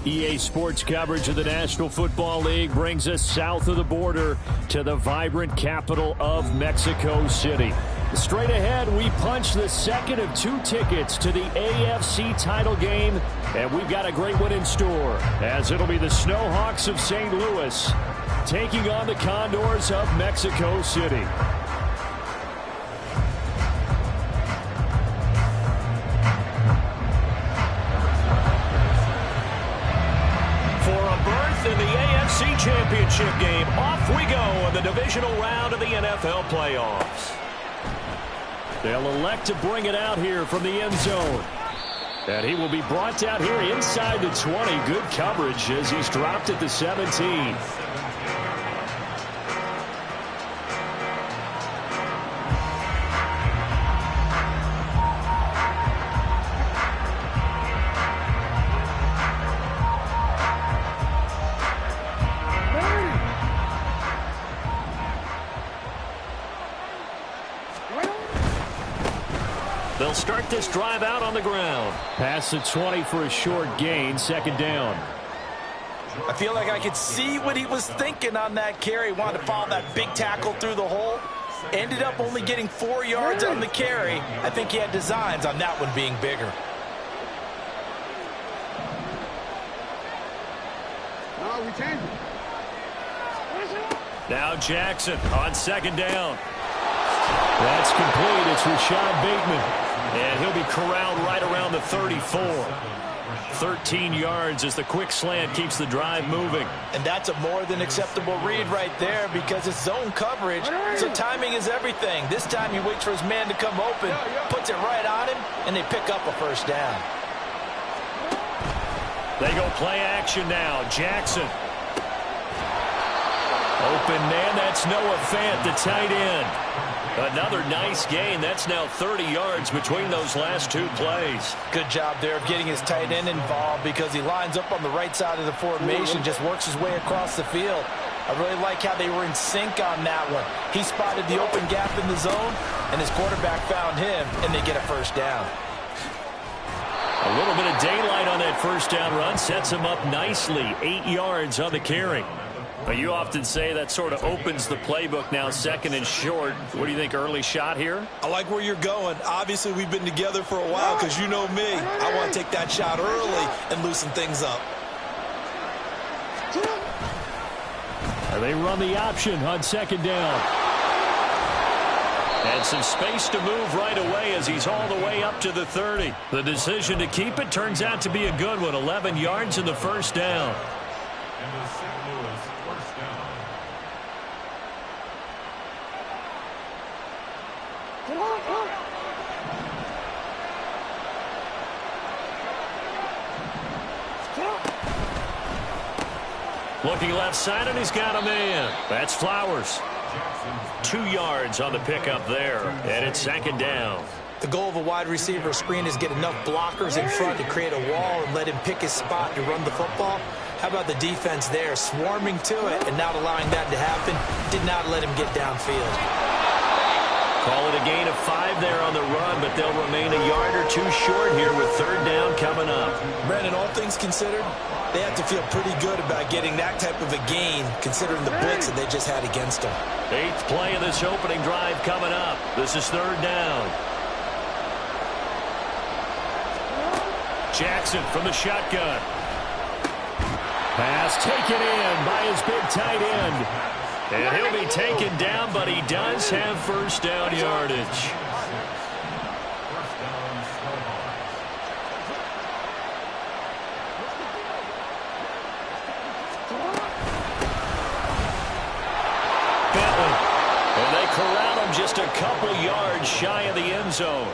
EA Sports coverage of the National Football League brings us south of the border to the vibrant capital of Mexico City. Straight ahead, we punch the second of 2 tickets to the AFC title game, and we've got a great one in store, as it'll be the Snowhawks of St. Louis taking on the Condors of Mexico City. In the AFC Championship game, off we go in the divisional round of the NFL playoffs. They'll elect to bring it out here from the end zone. And he will be brought out here inside the 20. Good coverage as he's dropped at the 17. They'll start this drive out on the ground. Pass the 20 for a short gain, second down. I feel like I could see what he was thinking on that carry. Wanted to follow that big tackle through the hole. Ended up only getting 4 yards on the carry. I think he had designs on that one being bigger. Now Jackson on second down. That's complete. It's Rashad Bateman. And he'll be corralled right around the 34. 13 yards as the quick slant keeps the drive moving. And that's a more than acceptable read right there because it's zone coverage, so timing is everything. This time he waits for his man to come open, puts it right on him, and they pick up a first down. They go play action now. Jackson. Open man, that's Noah Fant, the tight end. Another nice gain. That's now 30 yards between those last 2 plays. Good job there of getting his tight end involved because he lines up on the right side of the formation, just works his way across the field. I really like how they were in sync on that one. He spotted the open gap in the zone, and his quarterback found him, and they get a first down. A little bit of daylight on that first down run sets him up nicely. 8 yards on the carry. But you often say that sort of opens the playbook now, second and short. What do you think, early shot here? I like where you're going. Obviously, we've been together for a while because you know me. I want to take that shot early and loosen things up. And they run the option on second down. And some space to move right away as he's all the way up to the 30. The decision to keep it turns out to be a good one. 11 yards in the first down. Looking left side, and he's got a man. That's Flowers. 2 yards on the pickup there, and it's second down. The goal of a wide receiver screen is get enough blockers in front to create a wall and let him pick his spot to run the football. How about the defense there, swarming to it and not allowing that to happen? Did not let him get downfield. Call it a gain of 5 there on the run, but they'll remain a yard or 2 short here with third down coming up. Brandon, all things considered, they have to feel pretty good about getting that type of a gain, considering the blitz that they just had against them. 8th play of this opening drive coming up. This is third down. Jackson from the shotgun. Pass taken in by his big tight end. And he'll be taken down, but he does have first down yardage. Bentley. And they corral him just a couple yards shy of the end zone.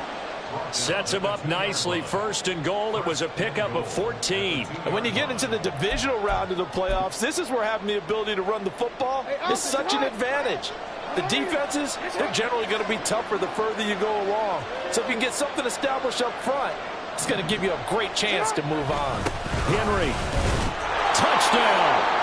Sets him up nicely. First and goal. It was a pickup of 14. And when you get into the divisional round of the playoffs, this is where having the ability to run the football is such an advantage. The defenses, they're generally going to be tougher the further you go along. So if you can get something established up front, it's going to give you a great chance to move on. Henry. Touchdown.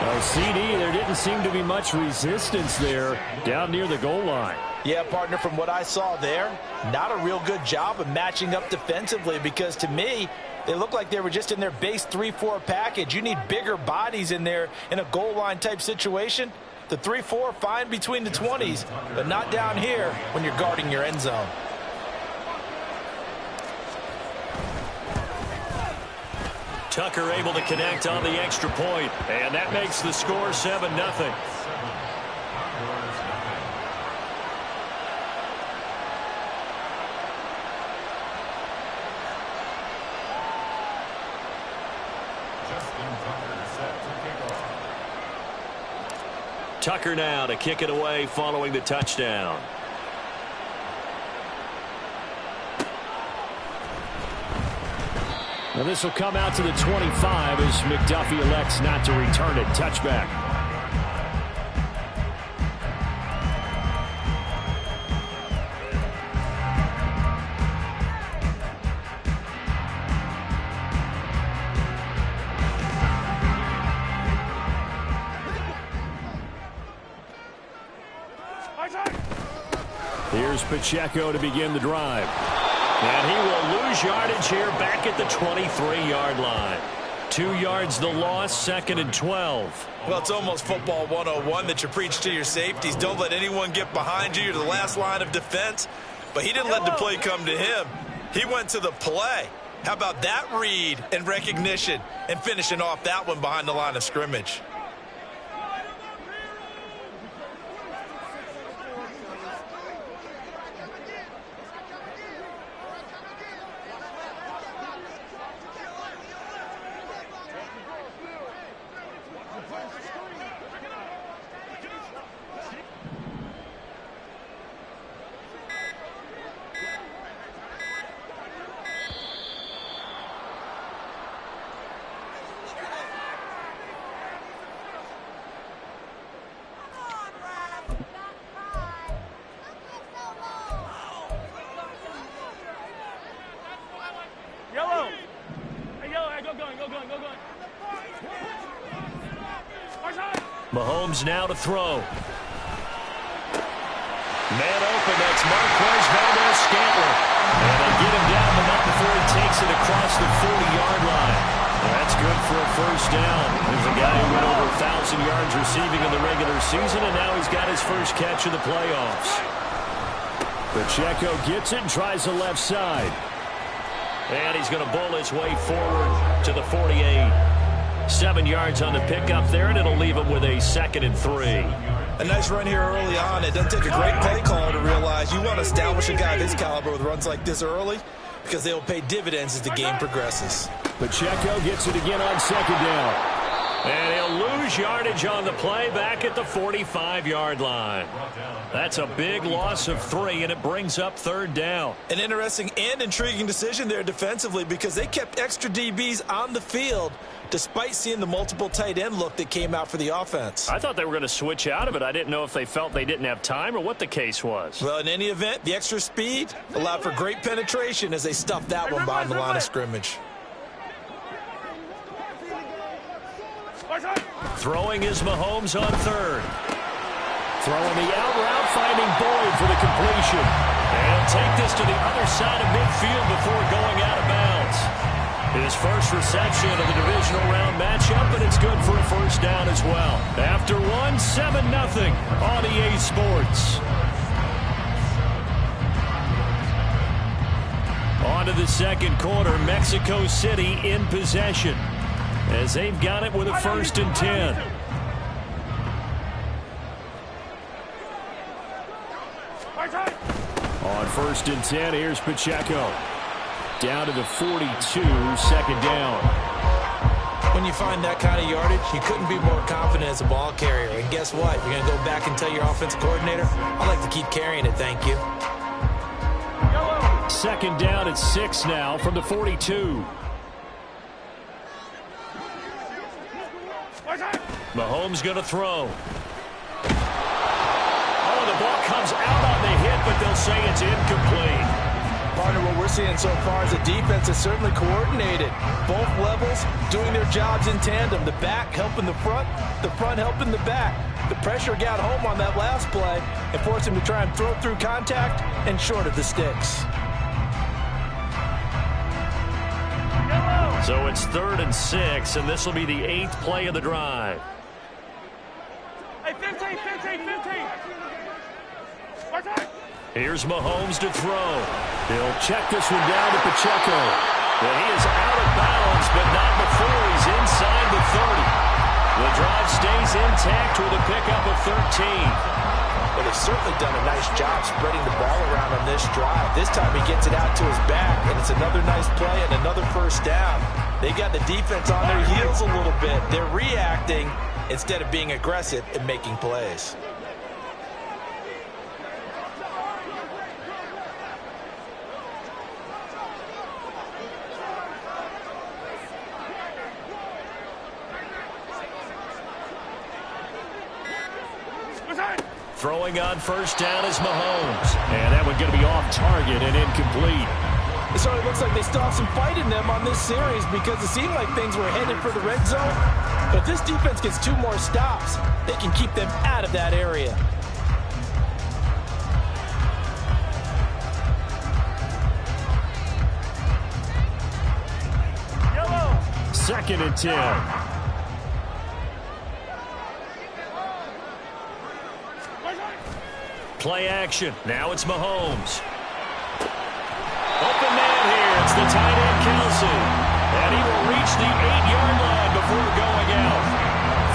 Well, CD, there didn't seem to be much resistance there down near the goal line. Yeah, partner, from what I saw there, not a real good job of matching up defensively because to me, they look like they were just in their base 3-4 package. You need bigger bodies in there in a goal line type situation. The 3-4, fine between the 20s, but not down here when you're guarding your end zone. Tucker able to connect on the extra point, and that makes the score 7-0. Tucker now to kick it away following the touchdown. Now this will come out to the 25 as McDuffie elects not to return it. Touchback. Here's Pacheco to begin the drive. And he will lose yardage here back at the 23-yard line. 2 yards the loss, 2nd and 12. Well, it's almost football 101 that you preach to your safeties. Don't let anyone get behind you. You're the last line of defense. But he didn't let the play come to him. He went to the play. How about that read and recognition and finishing off that one behind the line of scrimmage? Mahomes now to throw. Man open, that's Marquez Valdes-Scantling. And they get him down, but not before he takes it across the 40-yard line. And that's good for a first down. There's a guy who went over 1,000 yards receiving in the regular season, and now he's got his first catch of the playoffs. Pacheco gets it and tries the left side. And he's going to bowl his way forward to the 48. 7 yards on the pickup there, and it'll leave him with a 2nd and 3. A nice run here early on. It doesn't take a great play caller to realize you want to establish a guy of his caliber with runs like this early because they'll pay dividends as the game progresses. Pacheco gets it again on 2nd down. And he'll lose yardage on the play back at the 45-yard line. That's a big loss of 3, and it brings up 3rd down. An interesting and intriguing decision there defensively because they kept extra DBs on the field despite seeing the multiple tight end look that came out for the offense. I thought they were going to switch out of it. I didn't know if they felt they didn't have time or what the case was. Well, in any event, the extra speed allowed for great penetration as they stuffed that one behind the line of scrimmage. Throwing is Mahomes on 3rd. Throwing the out route, finding Boyd for the completion. And take this to the other side of midfield before going out of bounds. His first reception of the divisional round matchup, and it's good for a first down as well. After one, 7-0 on EA Sports. On to the second quarter, Mexico City in possession as they've got it with a 1st and 10. On 1st and 10, here's Pacheco. Down to the 42, 2nd down. When you find that kind of yardage, you couldn't be more confident as a ball carrier. And guess what? You're going to go back and tell your offensive coordinator, I'd like to keep carrying it, thank you. Second down at 6 now from the 42. Mahomes going to throw. Oh, the ball comes out on the hit, but they'll say it's incomplete. Partner, what we're seeing so far is the defense is certainly coordinated. Both levels doing their jobs in tandem. The back helping the front helping the back. The pressure got home on that last play and forced him to try and throw through contact and short of the sticks. So it's 3rd and 6, and this will be the 8th play of the drive. Hey, 15. Here's Mahomes to throw. He'll check this one down to Pacheco. And he is out of bounds, but not before he's inside the 30. The drive stays intact with a pickup of 13. Well, they've certainly done a nice job spreading the ball around on this drive. This time he gets it out to his back, and it's another nice play and another first down. They got the defense on their heels a little bit. They're reacting instead of being aggressive and making plays. Throwing on first down is Mahomes. And that one going to be off target and incomplete. It certainly looks like they still have some fight in them on this series because it seemed like things were headed for the red zone. But if this defense gets 2 more stops, they can keep them out of that area. Yellow. 2nd and 10. Play action. Now it's Mahomes. Open man here. It's the tight end, Kelsey. And he will reach the 8-yard line before going out.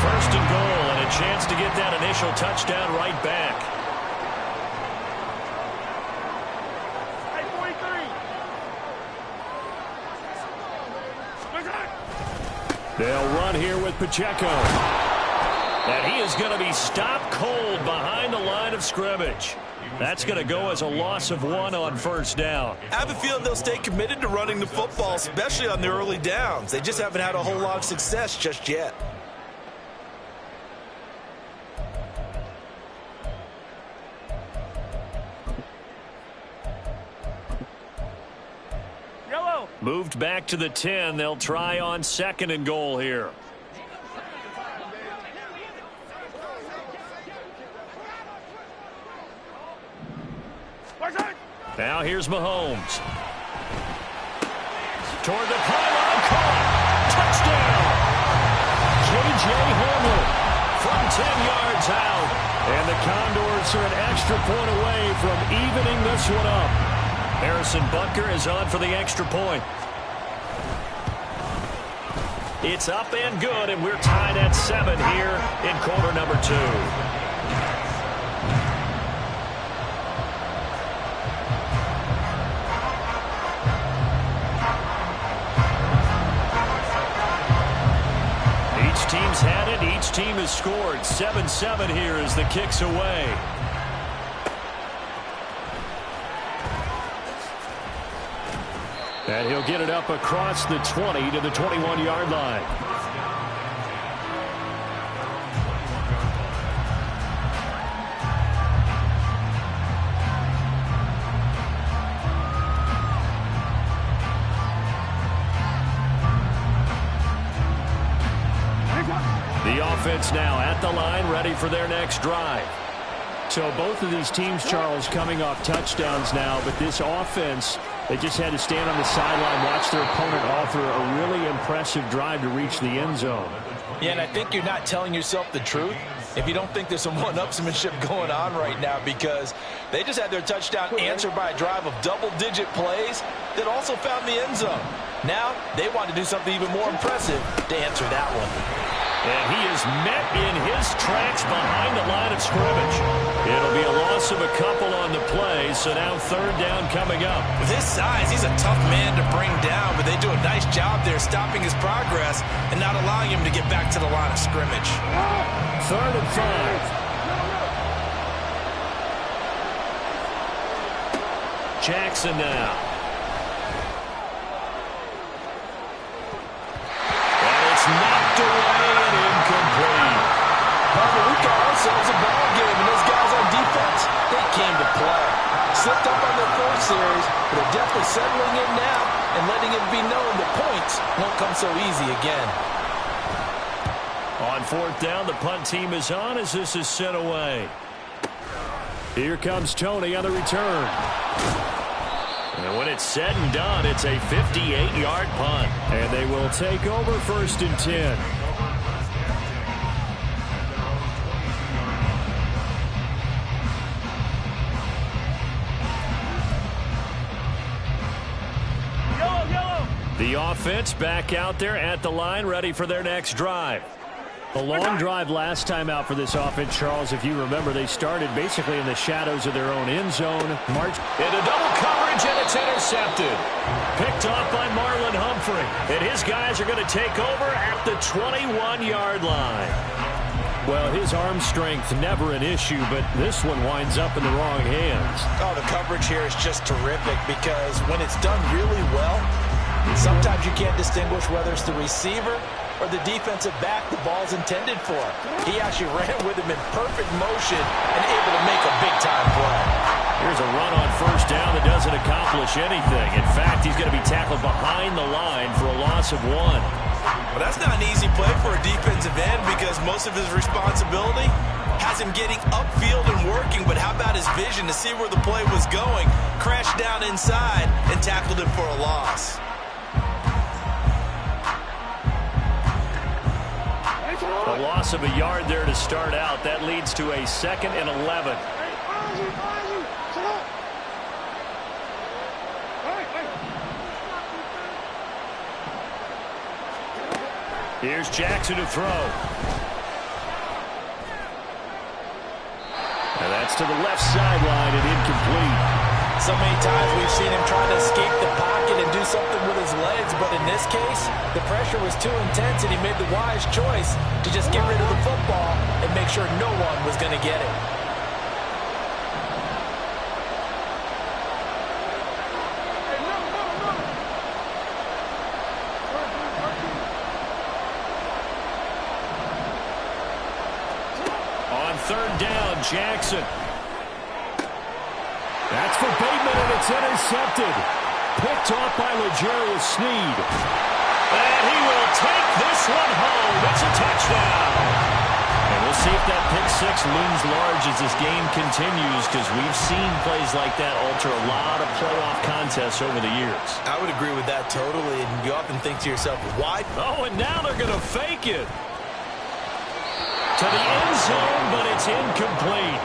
1st and goal, and a chance to get that initial touchdown right back. Hey, 43. They'll run here with Pacheco. And he is going to be stopped cold behind the line of scrimmage. That's going to go as a loss of 1 on first down. I have a feeling they'll stay committed to running the football, especially on the early downs. They just haven't had a whole lot of success just yet. Yellow. Moved back to the 10. They'll try on 2nd and goal here. Now here's Mahomes. Toward the pylon, caught. Touchdown! J.J. Horner from 10 yards out. And the Condors are an extra point away from evening this one up. Harrison Butker is on for the extra point. It's up and good, and we're tied at 7 here in quarter number 2. Team's had it. Each team has scored. 7-7 here as the kick's away. And he'll get it up across the 20 to the 21-yard line. The offense now at the line, ready for their next drive. So both of these teams, Charles, coming off touchdowns now, but this offense, they just had to stand on the sideline, watch their opponent offer a really impressive drive to reach the end zone. Yeah, and I think you're not telling yourself the truth if you don't think there's some one-upsmanship going on right now, because they just had their touchdown answered by a drive of double-digit plays that also found the end zone. Now they want to do something even more impressive to answer that one. And he is met in his tracks behind the line of scrimmage. It'll be a loss of a couple on the play, so now 3rd down coming up. With his size, he's a tough man to bring down, but they do a nice job there stopping his progress and not allowing him to get back to the line of scrimmage. 3rd and 5. Jackson now. slipped up on their fourth series, but they're definitely settling in now and letting it be known the points won't come so easy again. On fourth down, the punt team is on as this is sent away. Here comes Tony on the return. And when it's said and done, it's a 58-yard punt. And they will take over 1st and 10. The offense back out there at the line, ready for their next drive. A long drive last time out for this offense, Charles. If you remember, they started basically in the shadows of their own end zone. March into double coverage, and it's intercepted. Picked off by Marlon Humphrey. And his guys are going to take over at the 21-yard line. Well, his arm strength never an issue, but this one winds up in the wrong hands. Oh, the coverage here is just terrific because when it's done really well, sometimes you can't distinguish whether it's the receiver or the defensive back the ball's intended for. He actually ran with him in perfect motion and able to make a big-time play. Here's a run on 1st down that doesn't accomplish anything. In fact, he's going to be tackled behind the line for a loss of 1. Well, that's not an easy play for a defensive end because most of his responsibility has him getting upfield and working, but how about his vision to see where the play was going, crashed down inside, and tackled him for a loss. A loss of a yard there to start out. That leads to a 2nd and 11. Here's Jackson to throw. And that's to the left sideline and incomplete. So many times we've seen him trying to escape the pocket and do something with his legs, but in this case, the pressure was too intense and he made the wise choice to just get rid of the football and make sure no one was going to get it. On 3rd down, Jackson. That's for Bateman, and it's intercepted. Picked off by L'Jarius Sneed. And he will take this one home. It's a touchdown. And we'll see if that pick 6 looms large as this game continues, because we've seen plays like that alter a lot of playoff contests over the years. I would agree with that totally, and you often think to yourself, why? Oh, and now they're going to fake it to the end zone, but it's incomplete.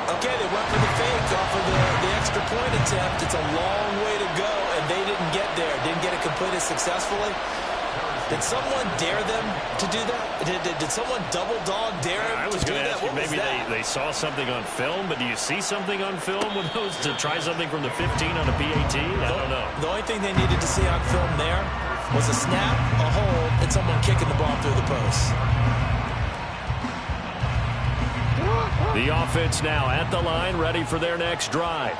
Okay, they went for the fake off of the extra point attempt. It's a long way to go, and they didn't get there. Didn't get it completed successfully. Did someone dare them to do that? Did someone double dog dare them I was to do going to that? ask you, What was maybe that? they saw something on film, but do you see something on film with those to try something from the 15 on a PAT? I don't know. The only thing they needed to see on film there was a snap, a hold, and someone kicking the ball through the post. The offense now at the line, ready for their next drive.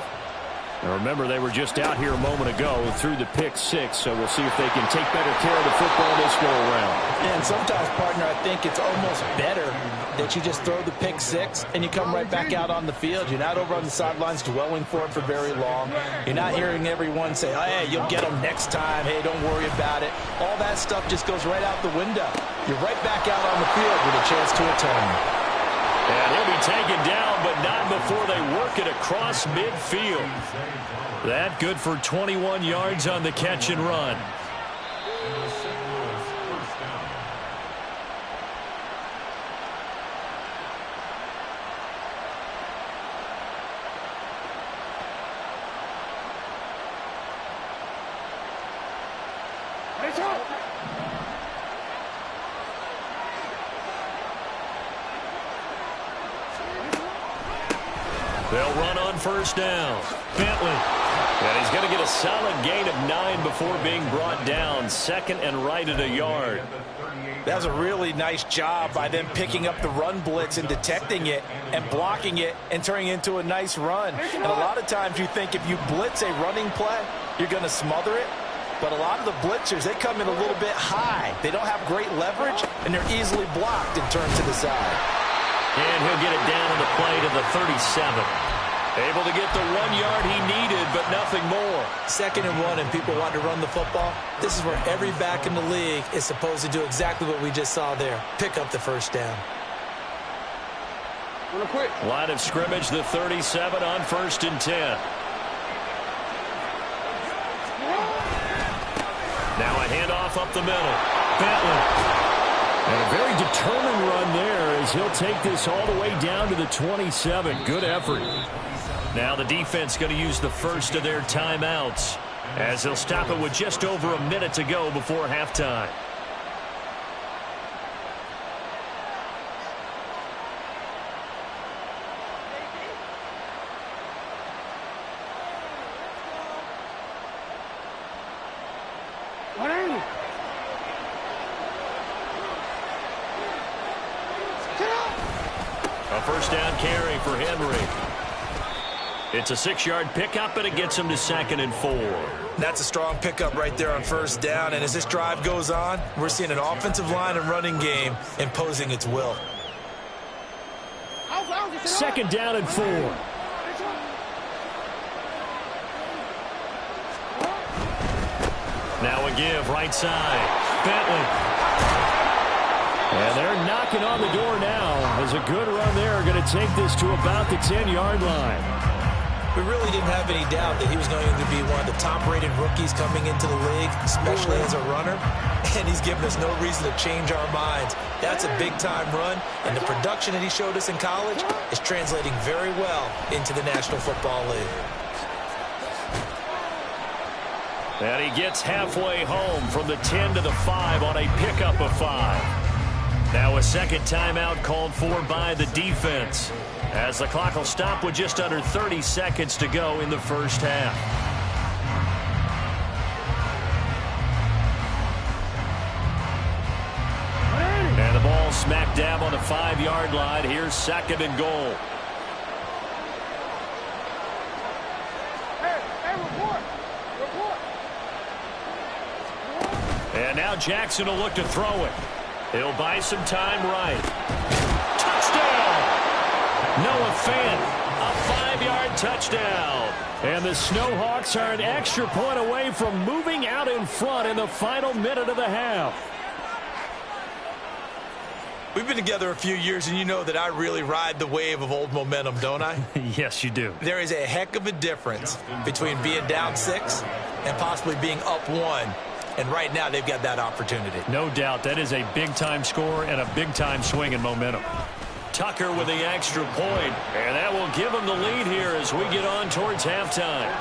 Now remember, they were just out here a moment ago through the pick 6, so we'll see if they can take better care of the football this go around. And sometimes, partner, I think it's almost better that you just throw the pick 6 and you come right back out on the field. You're not over on the sidelines dwelling for it for very long. You're not hearing everyone say, oh, hey, you'll get them next time. Hey, don't worry about it. All that stuff just goes right out the window. You're right back out on the field with a chance to atone. And he'll be taken down, but not before they work it across midfield. That good for 21 yards on the catch and run. They'll run on 1st down. Bentley. And he's going to get a solid gain of 9 before being brought down. 2nd and right at a yard. That was a really nice job by them picking up the run blitz and detecting it and blocking it and turning it into a nice run. And a lot of times you think if you blitz a running play, you're going to smother it. But a lot of the blitzers, they come in a little bit high. They don't have great leverage, and they're easily blocked and turned to the side. And he'll get it down on the play to the 37. Able to get the 1 yard he needed, but nothing more. 2nd and 1, and people want to run the football. This is where every back in the league is supposed to do exactly what we just saw there. Pick up the first down. Line of scrimmage, the 37 on 1st and 10. Now a handoff up the middle. Bentley. And a very determined run there as he'll take this all the way down to the 27. Good effort. Now the defense going to use the first of their timeouts as they'll stop it with just over a minute to go before halftime. A first down carry for Henry. It's a 6-yard pickup, and it gets him to 2nd and 4. That's a strong pickup right there on first down. And as this drive goes on, we're seeing an offensive line and running game imposing its will. 2nd down and 4. Now a give right side. Bentley. And they're knocking on the door now as a good run there. Going to take this to about the 10-yard line. We really didn't have any doubt that he was going to be one of the top-rated rookies coming into the league, especially as a runner. And he's given us no reason to change our minds. That's a big-time run, and the production that he showed us in college is translating very well into the National Football League. And he gets halfway home from the 10 to the 5 on a pickup of 5. Now a second timeout called for by the defense as the clock will stop with just under 30 seconds to go in the first half. And the ball smack dab on the 5-yard line. Here's 2nd and goal. And now Jackson will look to throw it. He'll buy some time right. Touchdown! Noah Fant, a 5-yard touchdown. And the Snowhawks are an extra point away from moving out in front in the final minute of the half. We've been together a few years, and you know that I really ride the wave of old momentum, don't I? Yes, you do. There is a heck of a difference between being down 6 and possibly being up 1. And right now, they've got that opportunity. No doubt. That is a big-time score and a big-time swing in momentum. Tucker with the extra point. And that will give them the lead here as we get on towards halftime.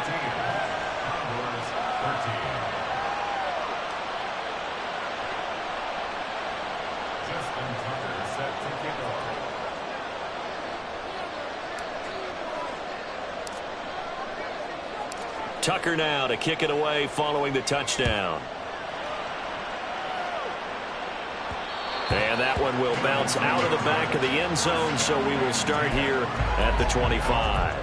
Tucker now to kick it away following the touchdown. And that one will bounce out of the back of the end zone, so we will start here at the 25.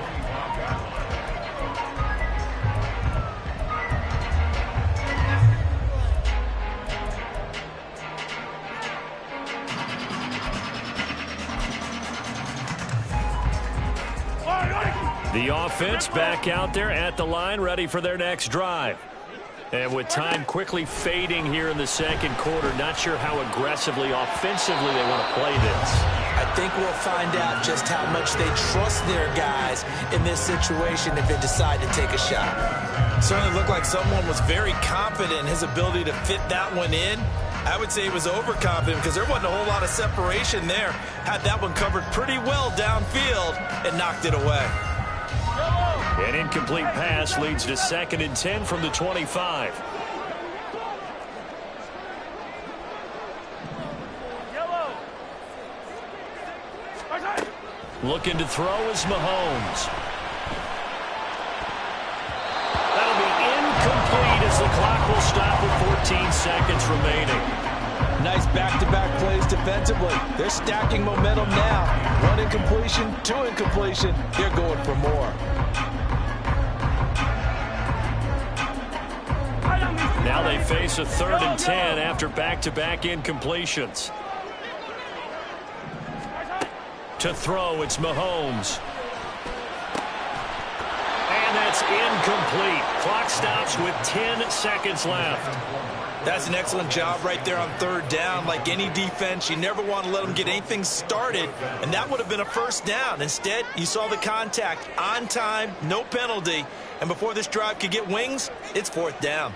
The offense back out there at the line, ready for their next drive. And with time quickly fading here in the second quarter, not sure how aggressively, offensively they want to play this. I think we'll find out just how much they trust their guys in this situation if they decide to take a shot. Certainly looked like someone was very confident in his ability to fit that one in. I would say he was overconfident because there wasn't a whole lot of separation there. Had that one covered pretty well downfield and knocked it away. An incomplete pass leads to 2nd and 10 from the 25. Looking to throw is Mahomes. That'll be incomplete as the clock will stop with 14 seconds remaining. Nice back-to-back plays defensively. They're stacking momentum now. 1 incompletion, 2 incompletion. They're going for more. Now they face a 3rd and 10 after back-to-back incompletions. To throw, it's Mahomes. That's incomplete. Clock stops with 10 seconds left. That's an excellent job right there on third down. Like any defense, you never want to let them get anything started, and that would have been a first down. Instead, you saw the contact on time, no penalty, and before this drive could get wings, it's fourth down.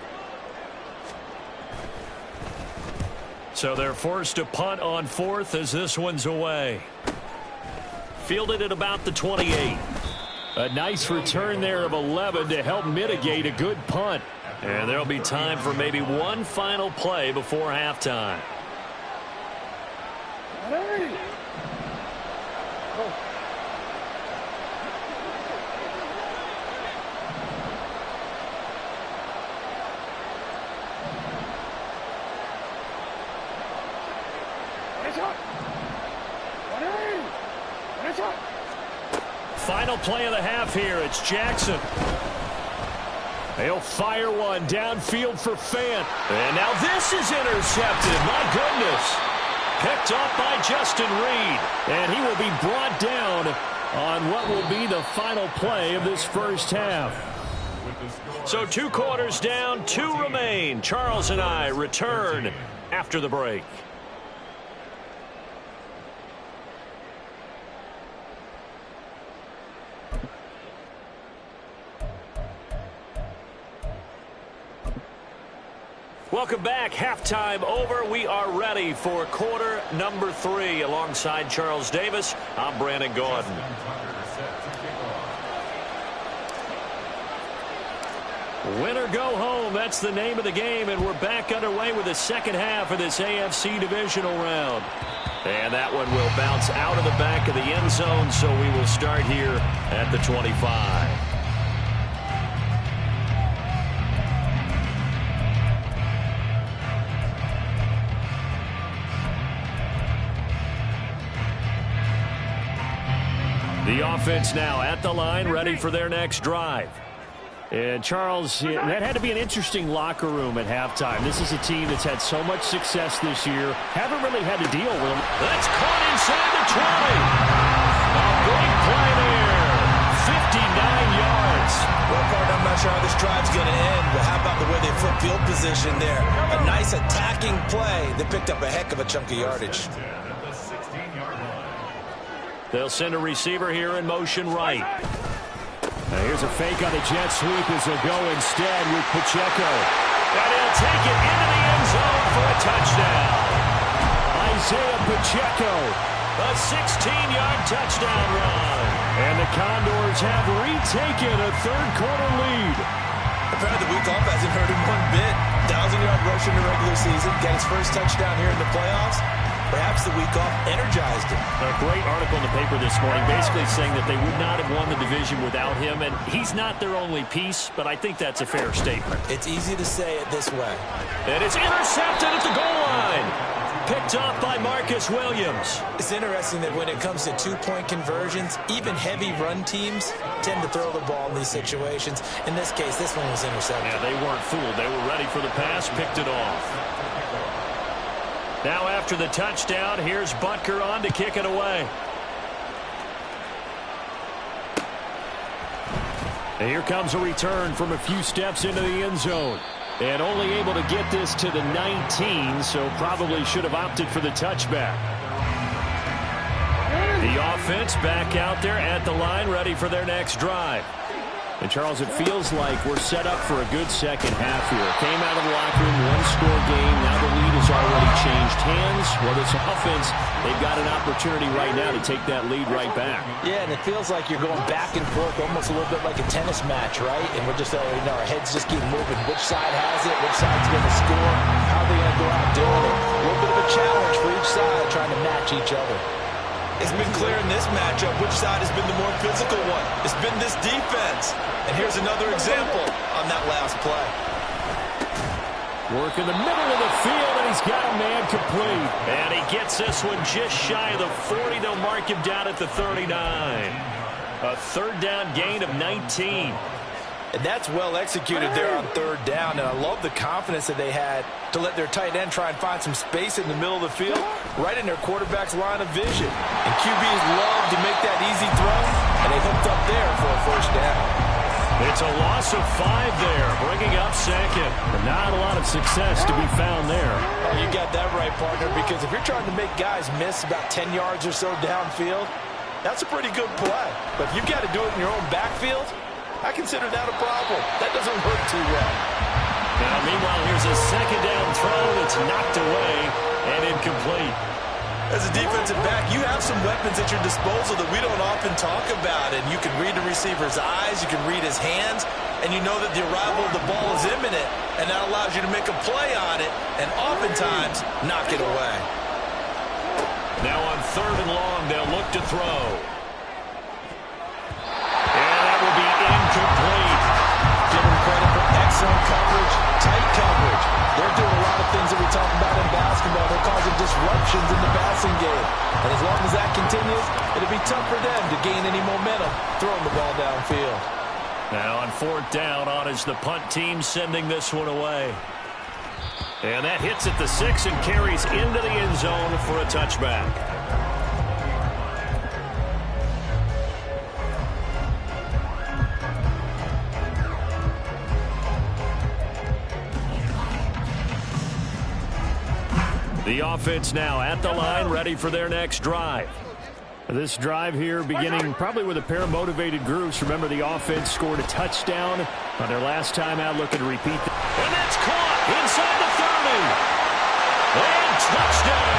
So they're forced to punt on fourth as this one's away. Fielded at about the 28. A nice return there of 11 to help mitigate a good punt. And there'll be time for maybe one final play before halftime. Final play of the half here. It's Jackson. They'll fire one downfield for Fant. And now this is intercepted. My goodness. Picked up by Justin Reed. And he will be brought down on what will be the final play of this first half. So 2 quarters down, 2 remain. Charles and I return after the break. Welcome back. Halftime over. We are ready for quarter number 3. Alongside Charles Davis, I'm Brandon Gaudin. Win or go home. That's the name of the game, and we're back underway with the second half of this AFC divisional round. And that one will bounce out of the back of the end zone, so we will start here at the 25. The offense now at the line, ready for their next drive. And Charles, that had to be an interesting locker room at halftime. This is a team that's had so much success this year. Haven't really had to deal with them. That's caught inside the 20. A big play there. 59 yards. Well, partner, I'm not sure how this drive's going to end, but how about the way they flip field position there? A nice attacking play that picked up a heck of a chunk of yardage. They'll send a receiver here in motion right. Now here's a fake on the jet sweep as they'll go instead with Pacheco. And he'll take it into the end zone for a touchdown. Isaiah Pacheco, a 16-yard touchdown run. And the Condors have retaken a third-quarter lead. Apparently the week off hasn't hurt him one bit. 1,000-yard rush in the regular season, get his first touchdown here in the playoffs. Perhaps the week off energized him. A great article in the paper this morning basically saying that they would not have won the division without him, and he's not their only piece, but I think that's a fair statement. It's easy to say it this way. And it's intercepted at the goal line. Picked off by Marcus Williams. It's interesting that when it comes to two-point conversions, even heavy run teams tend to throw the ball in these situations. In this case, this one was intercepted. Yeah, they weren't fooled. They were ready for the pass, picked it off. Now after the touchdown, here's Butker on to kick it away. And here comes a return from a few steps into the end zone. And only able to get this to the 19, so probably should have opted for the touchback. The offense back out there at the line, ready for their next drive. And, Charles, it feels like we're set up for a good second half here. Came out of the locker room, one-score game. Now the lead has already changed hands. Well, this offense, they've got an opportunity right now to take that lead right back. Yeah, and it feels like you're going back and forth, almost a little bit like a tennis match, right? And we're just, our heads just keep moving. Which side has it? Which side's going to score? How are they going to go out doing it? A little bit of a challenge for each side, trying to match each other. It's been clear in this matchup which side has been the more physical one. It's been this defense. And here's another example on that last play. Work in the middle of the field, and he's got a man complete. And he gets this one just shy of the 40. They'll mark him down at the 39. A third down gain of 19. And that's well executed there on third down. And I love the confidence that they had to let their tight end try and find some space in the middle of the field, right in their quarterback's line of vision. And QBs love to make that easy throw, and they hooked up there for a first down. It's a loss of 5 there, bringing up second. Not a lot of success to be found there. Oh, you got that right, partner, because if you're trying to make guys miss about 10 yards or so downfield, that's a pretty good play. But if you've got to do it in your own backfield, I consider that a problem. That doesn't work too well. Now, meanwhile, here's a second down throw that's knocked away and incomplete. As a defensive back, you have some weapons at your disposal that we don't often talk about. And you can read the receiver's eyes, you can read his hands, and you know that the arrival of the ball is imminent, and that allows you to make a play on it and oftentimes knock it away. Now on 3rd and long, they'll look to throw. And that will be incomplete. Give them credit for excellent coverage, tight coverage. They're doing a lot of things that we talk about in basketball. They're causing disruptions in the passing game. And as long as that continues, it'll be tough for them to gain any momentum throwing the ball downfield. Now on 4th down, on is the punt team sending this one away. And that hits at the 6 and carries into the end zone for a touchback. The offense now at the line, ready for their next drive. This drive here beginning probably with a pair of motivated groups. Remember, the offense scored a touchdown on their last time out, looking to repeat that. And that's caught inside the 30. And touchdown!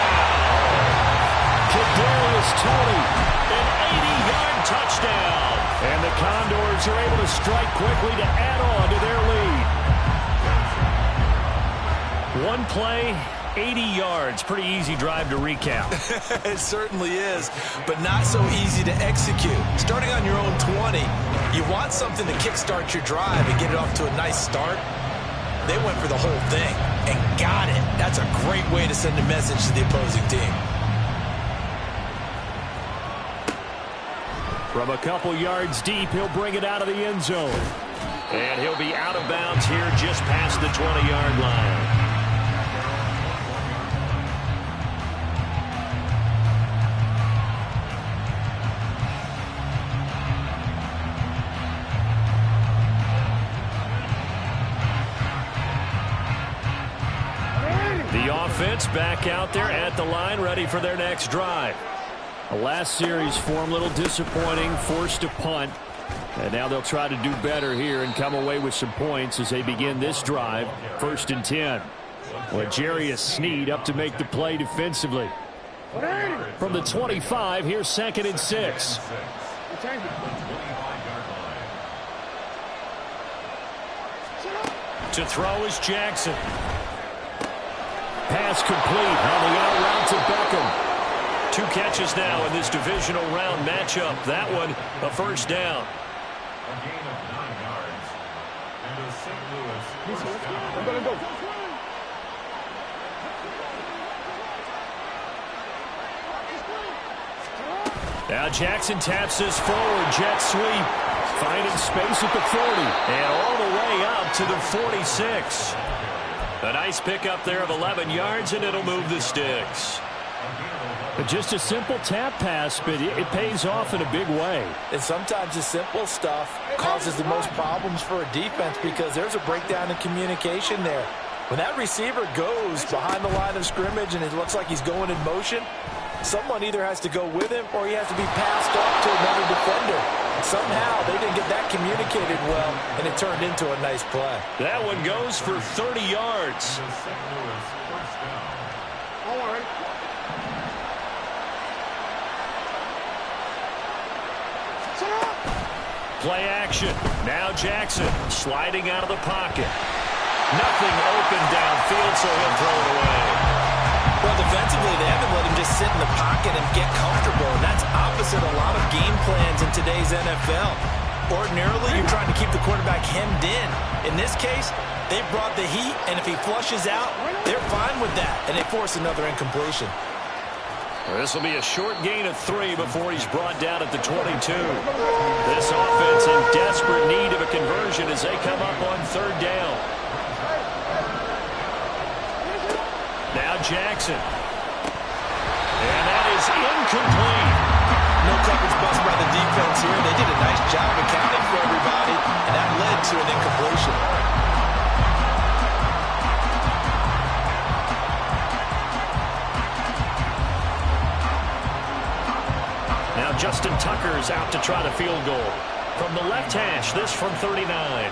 Kadarius Toney, an 80-yard touchdown. And the Condors are able to strike quickly to add on to their lead. One play, 80 yards. Pretty easy drive to recap. It certainly is, but not so easy to execute. Starting on your own 20, you want something to kickstart your drive and get it off to a nice start. They went for the whole thing and got it. That's a great way to send a message to the opposing team. From a couple yards deep, he'll bring it out of the end zone. And he'll be out of bounds here just past the 20-yard line. Offense back out there at the line, ready for their next drive. The last series form a little disappointing, forced to punt. And now they'll try to do better here and come away with some points as they begin this drive, 1st and 10. L'Jarius Sneed up to make the play defensively. From the 25, here's 2nd and 6. To throw is Jackson. Pass complete on the out route to Beckham. 2 catches now in this divisional round matchup. That one, a 1st down. A gain of 9 yards. And a St. Louis first down. Now Jackson taps this forward, jet sweep. Finding space at the 40. And all the way up to the 46. A nice pickup there of 11 yards, and it'll move the sticks. Just a simple tap pass, but it pays off in a big way. And sometimes the simple stuff causes the most problems for a defense because there's a breakdown in communication there. When that receiver goes behind the line of scrimmage and it looks like he's going in motion, someone either has to go with him or he has to be passed off to another defender. Somehow they didn't get that communicated well, and it turned into a nice play. That one goes for 30 yards. Play action. Now Jackson sliding out of the pocket. Nothing open downfield, so he'll throw it away. Well, defensively, they haven't let him just sit in the pocket and get comfortable, and that's opposite a lot of game plans in today's NFL. Ordinarily, you're trying to keep the quarterback hemmed in. In this case, they brought the heat, and if he flushes out, they're fine with that, and they force another incompletion. This will be a short gain of 3 before he's brought down at the 22. This offense in desperate need of a conversion as they come up on 3rd down. Now Jackson. And that is incomplete. No coverage bust by the defense here. They did a nice job accounting for everybody, and that led to an incompletion. Now Justin Tucker's out to try the field goal. From the left hash, this from 39.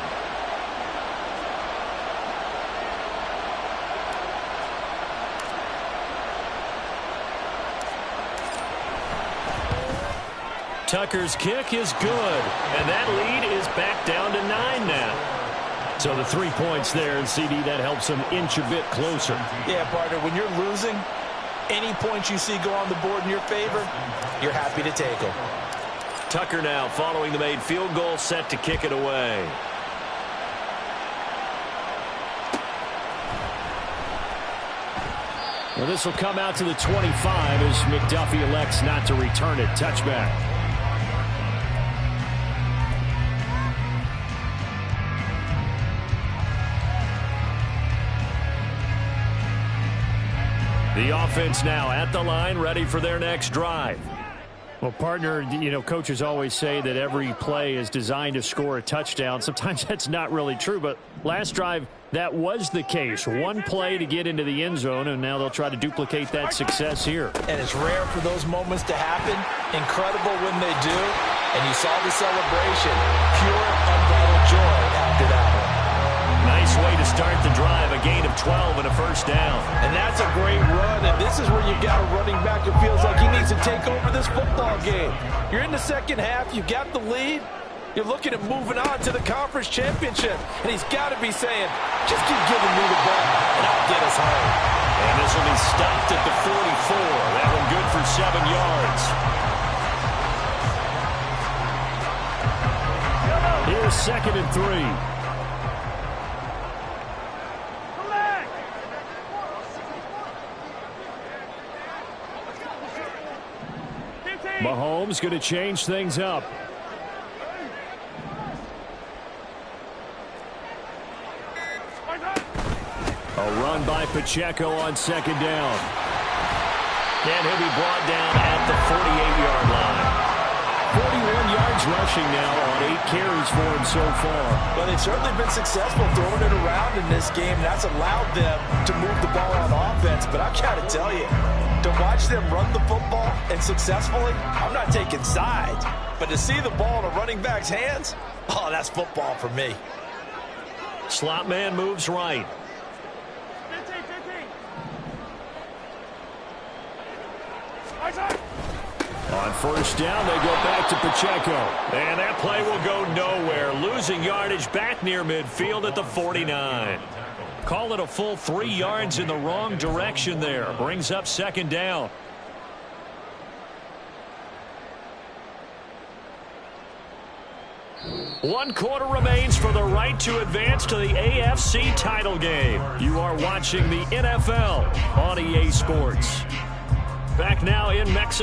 Tucker's kick is good, and that lead is back down to 9 now. So the 3 points there, and CD, that helps them inch a bit closer. Yeah, partner, when you're losing, any points you see go on the board in your favor, you're happy to take them. Tucker now following the made field goal, set to kick it away. Well, this will come out to the 25 as McDuffie elects not to return it. Touchback. The offense now at the line, ready for their next drive. Well, partner, you know, coaches always say that every play is designed to score a touchdown. Sometimes that's not really true, but last drive, that was the case. One play to get into the end zone, and now they'll try to duplicate that success here. And it's rare for those moments to happen. Incredible when they do. And you saw the celebration. Pure, unbridled joy after that one. Nice way to start the drive, a gain of 12 and a first down. And that's a great run, and this is where you got a running back who feels like he needs to take over this football game. You're in the second half, you got the lead, you're looking at moving on to the conference championship, and he's got to be saying, just keep giving me the ball, and I'll get us home. And this will be stopped at the 44. That one good for 7 yards. Here's 2nd and 3. Mahomes going to change things up. A run by Pacheco on 2nd down. And he'll be brought down at the 48-yard line. 41 yards rushing now on 8 carries for him so far. Well, they've certainly been successful throwing it around in this game. That's allowed them to move the ball on offense. But I've got to tell you, to watch them run the football and successfully, I'm not taking sides. But to see the ball in a running back's hands, oh, that's football for me. Slot man moves right. 15. On 1st down, they go back to Pacheco. And that play will go nowhere. Losing yardage back near midfield at the 49. Call it a full 3 yards in the wrong direction there. Brings up 2nd down. One quarter remains for the right to advance to the AFC title game. You are watching the NFL on EA Sports. Back now in Mexico.